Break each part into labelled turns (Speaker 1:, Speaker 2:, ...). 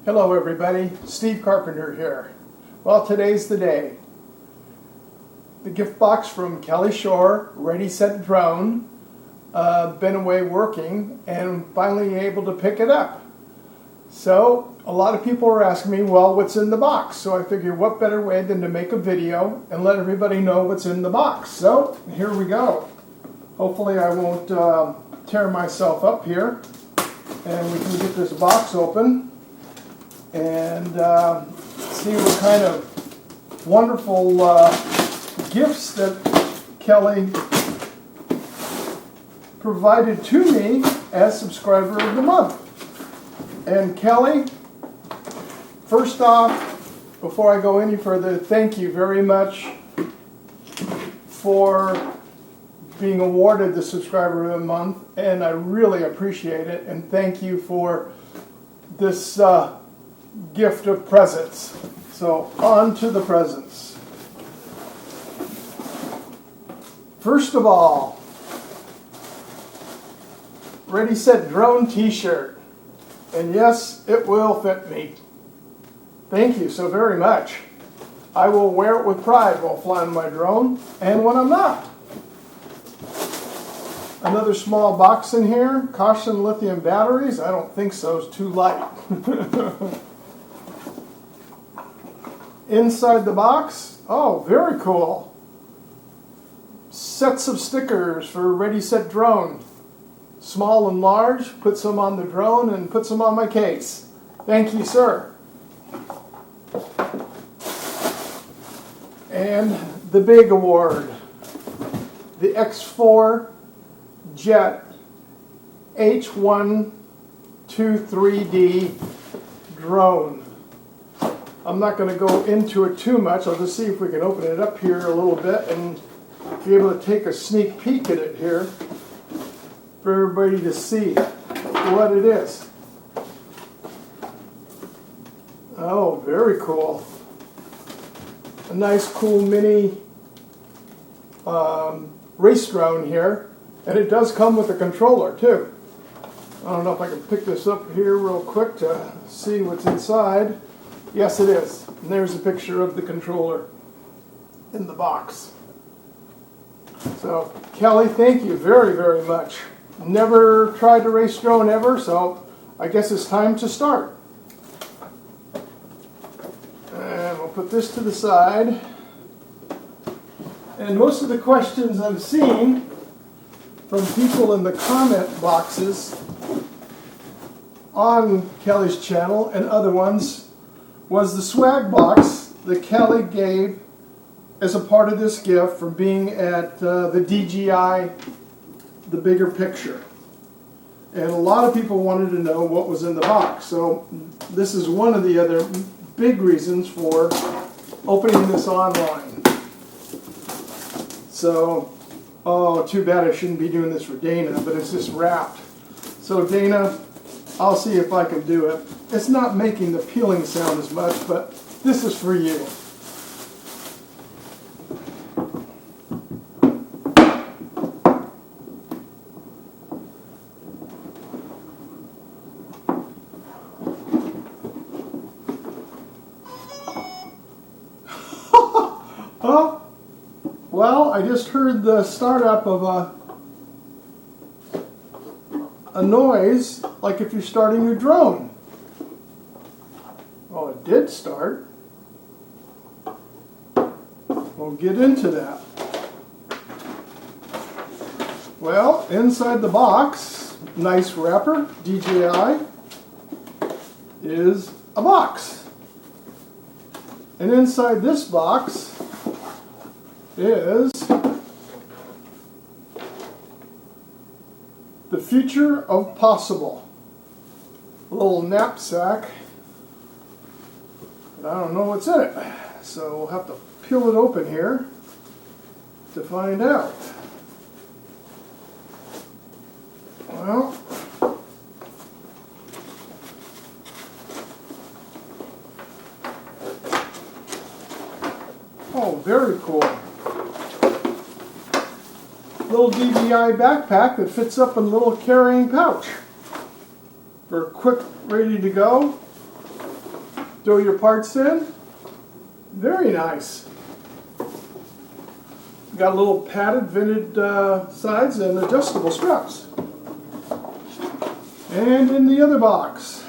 Speaker 1: Hello everybody, Steve Carpenter here. Well, today's the day. The gift box from Kelly Shore, Ready Set Drone, been away working and finally able to pick it up. So a lot of people are asking me, well, what's in the box? So I figured what better way than to make a video and let everybody know what's in the box. So here we go. Hopefully I won't tear myself up here, and we can get this box open and see what kind of wonderful gifts that Kelly provided to me as subscriber of the month. And Kelly, first off, before I go any further, thank you very much for being awarded the subscriber of the month, and I really appreciate it, and thank you for this gift of presents. So on to the presents. First of all, Ready Set Drone t-shirt. And yes, it will fit me. Thank you so very much. I will wear it with pride while flying my drone and when I'm not. Another small box in here. Caution lithium batteries. I don't think so. It's too light. Inside the box, oh, very cool. Sets of stickers for Ready Set Drone. Small and large, put some on the drone and put some on my case. Thank you, sir. And the big award, the X4 Jet H123D drone. I'm not going to go into it too much. I'll just see if we can open it up here a little bit and be able to take a sneak peek at it here for everybody to see what it is. Oh, very cool. A nice cool mini race drone here, and it does come with a controller too. I don't know if I can pick this up here real quick to see what's inside. Yes, it is. And there's a picture of the controller in the box. So, Kelly, thank you very, very much. Never tried to race drone ever, so I guess it's time to start. And we'll put this to the side. And most of the questions I've seen from people in the comment boxes on Kelly's channel and other ones was the swag box that Kelly gave as a part of this gift from being at the DJI, the bigger picture. And a lot of people wanted to know what was in the box. So this is one of the other big reasons for opening this online. So, oh, too bad I shouldn't be doing this for Dana, but it's just wrapped. So Dana, I'll see if I can do it. It's not making the peeling sound as much, but this is for you. Oh, well, I just heard the startup of a noise, like if you're starting your drone. Oh, it did start. We'll get into that. Well, inside the box, nice wrapper, DJI, is a box. And inside this box is the future of possible. A little knapsack. But I don't know what's in it. So we'll have to peel it open here to find out. Well, oh, very cool. Little DJI backpack that fits up in a little carrying pouch. For quick, ready to go. throw your parts in. Very nice. Got a little padded vented sides and adjustable straps. And in the other box,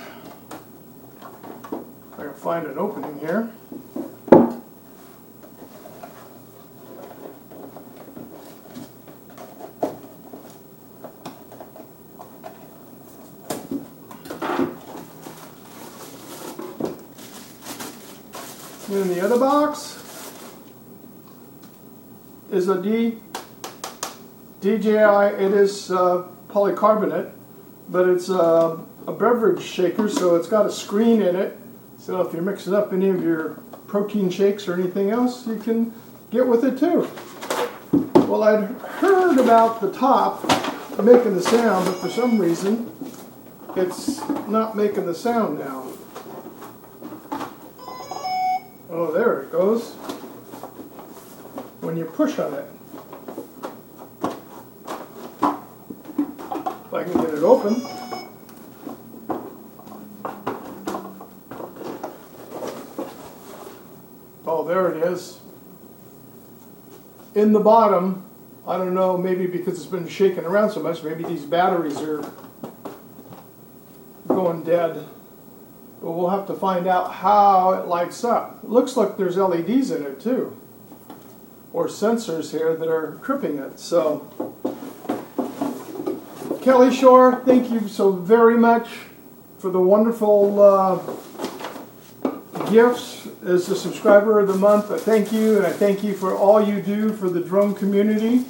Speaker 1: if I can find an opening here. In the other box is a DJI. It is polycarbonate, but it's a beverage shaker, so it's got a screen in it. So if you're mixing up any of your protein shakes or anything else, you can get with it too. Well, I'd heard about the top making the sound, but for some reason, it's not making the sound now. Oh, there it goes. When you push on it. If I can get it open. Oh, there it is. In the bottom, I don't know, maybe because it's been shaking around so much, maybe these batteries are going dead. But we'll have to find out how it lights up. It looks like there's LEDs in it too, or sensors here that are tripping it. So, Kelly Shore, thank you so very much for the wonderful gifts as a subscriber of the month. I thank you, and I thank you for all you do for the drone community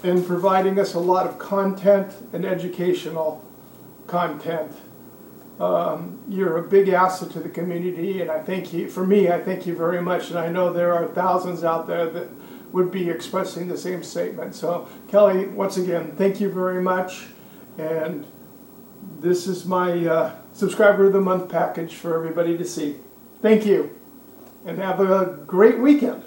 Speaker 1: and providing us a lot of content and educational content. You're a big asset to the community, and I thank you. For me, I thank you very much, and I know there are thousands out there that would be expressing the same statement. So, Kelly, once again, thank you very much, and this is my Subscriber of the Month package for everybody to see. Thank you, and have a great weekend.